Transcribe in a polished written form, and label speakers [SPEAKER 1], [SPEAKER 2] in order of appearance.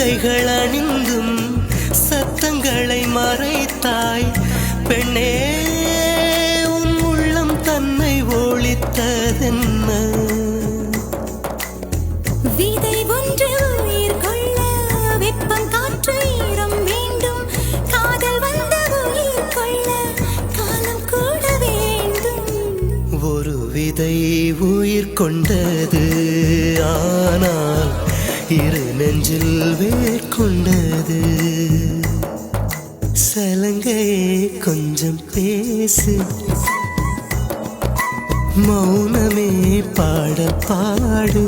[SPEAKER 1] நகைகள் அணிந்தும் சத்தங்களை மறைத்தாய் பெண்ணே, உன் உள்ளம் தன்னை ஒழித்ததென்ன?
[SPEAKER 2] விதை ஒன்று உயிர் கொள்ள வெப்பம் காற்று ஈரம் வேண்டும். காதல் வந்த உயிர் கொள்ள காலம் கூட வேண்டும்.
[SPEAKER 1] ஒரு விதை உயிர் கொண்டது, ஆனால் இரு நெஞ்சில் வேர் கொண்டது. சலங்கையே கொஞ்சம் பேசு, மௌனமே பாட பாடு.